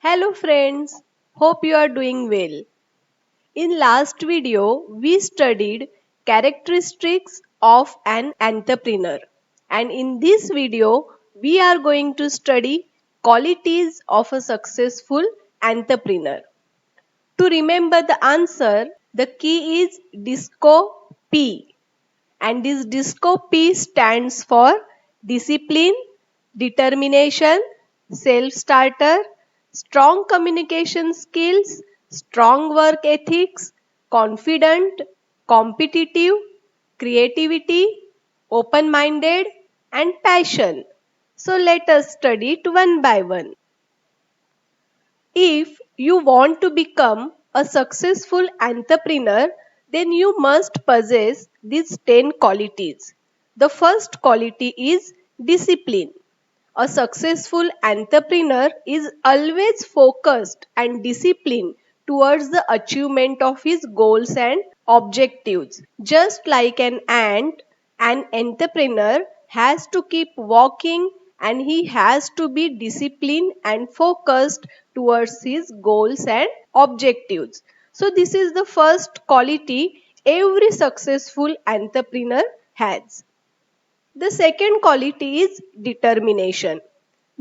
Hello friends, hope you are doing well. In last video, we studied characteristics of an entrepreneur. And in this video, we are going to study qualities of a successful entrepreneur. To remember the answer, the key is DISCO P. And this DISCO P stands for discipline, determination, self-starter, strong communication skills, strong work ethics, confident, competitive, creativity, open-minded and passion. So let us study it one by one. If you want to become a successful entrepreneur, then you must possess these 10 qualities. The first quality is discipline. A successful entrepreneur is always focused and disciplined towards the achievement of his goals and objectives. Just like an ant, an entrepreneur has to keep walking and he has to be disciplined and focused towards his goals and objectives. So this is the first quality every successful entrepreneur has. The second quality is determination.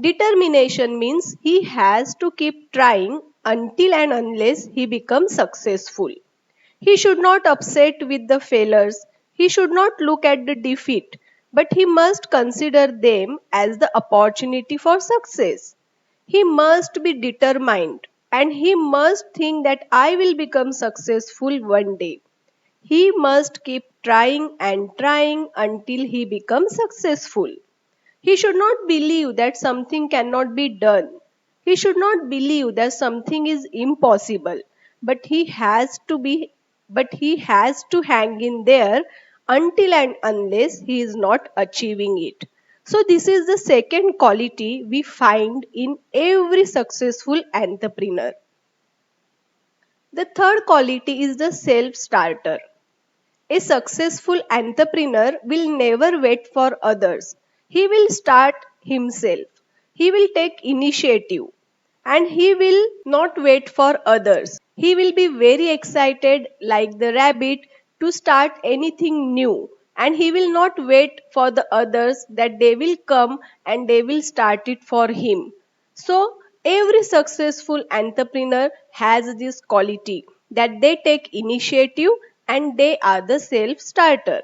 Determination means he has to keep trying until and unless he becomes successful. He should not upset with the failures. He should not look at the defeat, but he must consider them as the opportunity for success. He must be determined and he must think that I will become successful one day. He must keep trying and trying until he becomes successful. He should not believe that something cannot be done. He should not believe that something is impossible. But he has to be but he has to hang in there until and unless he is not achieving it. So this is the second quality we find in every successful entrepreneur. The third quality is the self-starter. A successful entrepreneur will never wait for others. He will start himself. He will take initiative and he will not wait for others. He will be very excited like the rabbit to start anything new and he will not wait for the others that they will come and they will start it for him. So every successful entrepreneur has this quality that they take initiative and they are the self-starter.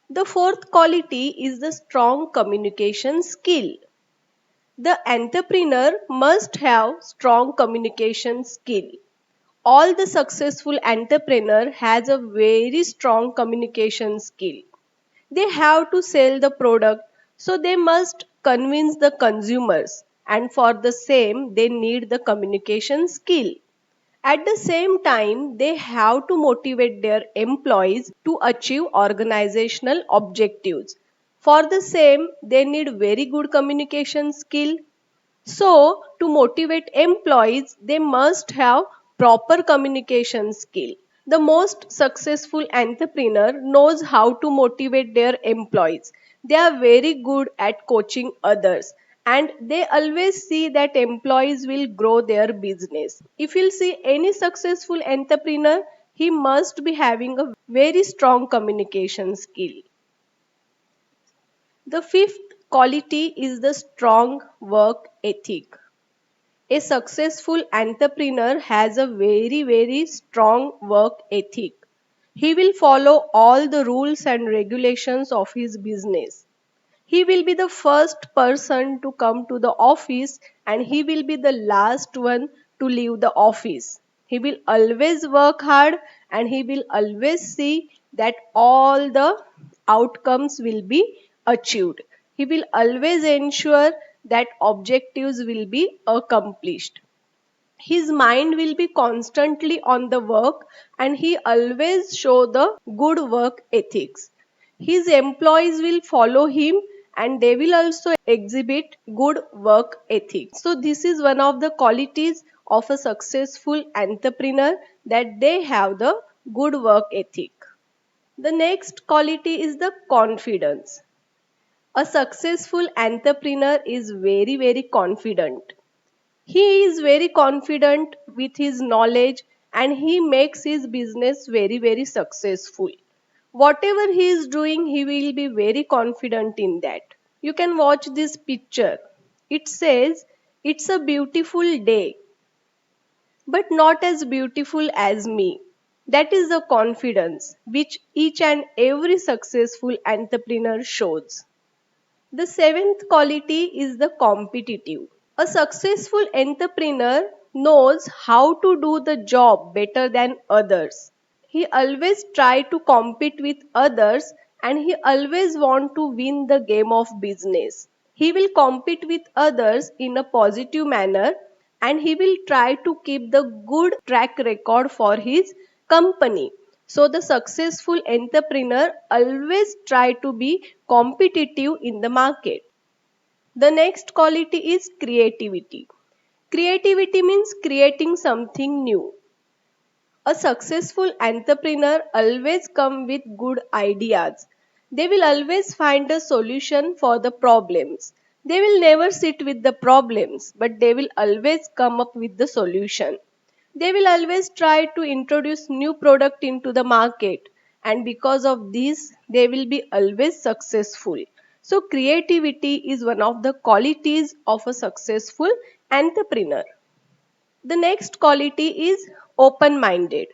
The fourth quality is the strong communication skill. The entrepreneur must have strong communication skill. All the successful entrepreneur has a very strong communication skill. They have to sell the product, so they must convince the consumers and for the same they need the communication skill. At the same time, they have to motivate their employees to achieve organizational objectives. For the same, they need very good communication skill. So, to motivate employees, they must have proper communication skill. The most successful entrepreneur knows how to motivate their employees. They are very good at coaching others and they always see that employees will grow their business. If you'll see any successful entrepreneur, he must be having a very strong communication skill. The fifth quality is the strong work ethic. A successful entrepreneur has a very strong work ethic. He will follow all the rules and regulations of his business. He will be the first person to come to the office and he will be the last one to leave the office. He will always work hard and he will always see that all the outcomes will be achieved. He will always ensure that objectives will be accomplished. His mind will be constantly on the work and he always show the good work ethics. His employees will follow him and they will also exhibit good work ethics. So this is one of the qualities of a successful entrepreneur, that they have the good work ethic. The next quality is the confidence. A successful entrepreneur is very confident. He is very confident with his knowledge and he makes his business very, very successful. Whatever he is doing, he will be very confident in that. You can watch this picture. It says, "It's a beautiful day, but not as beautiful as me." That is the confidence which each and every successful entrepreneur shows. The seventh quality is the competitive. A successful entrepreneur knows how to do the job better than others. He always try to compete with others and he always want to win the game of business. He will compete with others in a positive manner and he will try to keep the good track record for his company. So the successful entrepreneur always try to be competitive in the market. The next quality is creativity. Creativity means creating something new. A successful entrepreneur always come with good ideas. They will always find a solution for the problems. They will never sit with the problems, but they will always come up with the solution. They will always try to introduce new product into the market, and because of this they will be always successful. So creativity is one of the qualities of a successful entrepreneur. The next quality is open minded.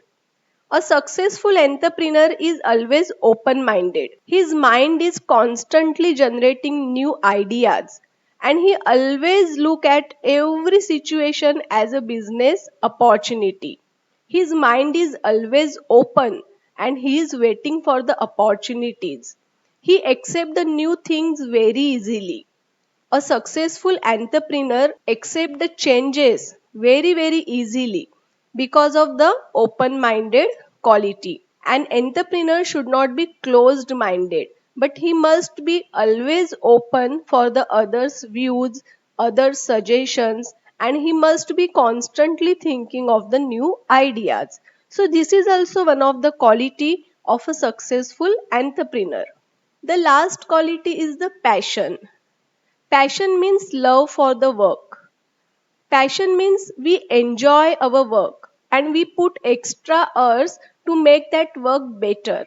A successful entrepreneur is always open minded. His mind is constantly generating new ideas and he always look at every situation as a business opportunity. His mind is always open and he is waiting for the opportunities. He accepts the new things very easily. A successful entrepreneur accept the changes very, very easily because of the open minded quality. An entrepreneur should not be closed minded, but he must be always open for the others views, others suggestions, and he must be constantly thinking of the new ideas. So this is also one of the quality of a successful entrepreneur. The last quality is the passion. Passion means love for the work. Passion means we enjoy our work and we put extra hours to make that work better.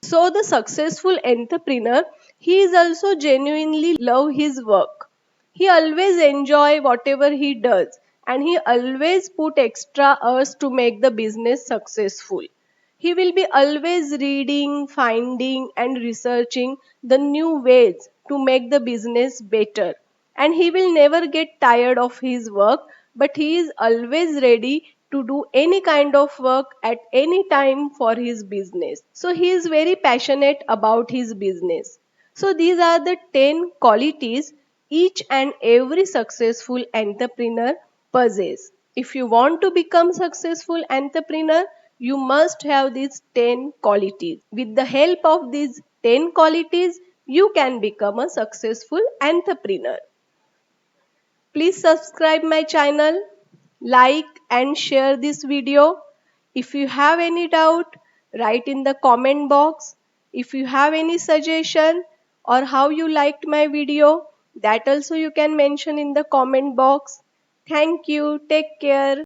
So the successful entrepreneur, he is also genuinely love his work. He always enjoy whatever he does and he always put extra hours to make the business successful. He will be always reading, finding and researching the new ways to make the business better. And he will never get tired of his work, but he is always ready to do any kind of work at any time for his business. So he is very passionate about his business. So these are the 10 qualities each and every successful entrepreneur possess. If you want to become successful entrepreneur, you must have these 10 qualities. With the help of these 10 qualities, you can become a successful entrepreneur. Please subscribe my channel, like and share this video. If you have any doubt, write in the comment box. If you have any suggestion or how you liked my video, that also you can mention in the comment box. Thank you. Take care.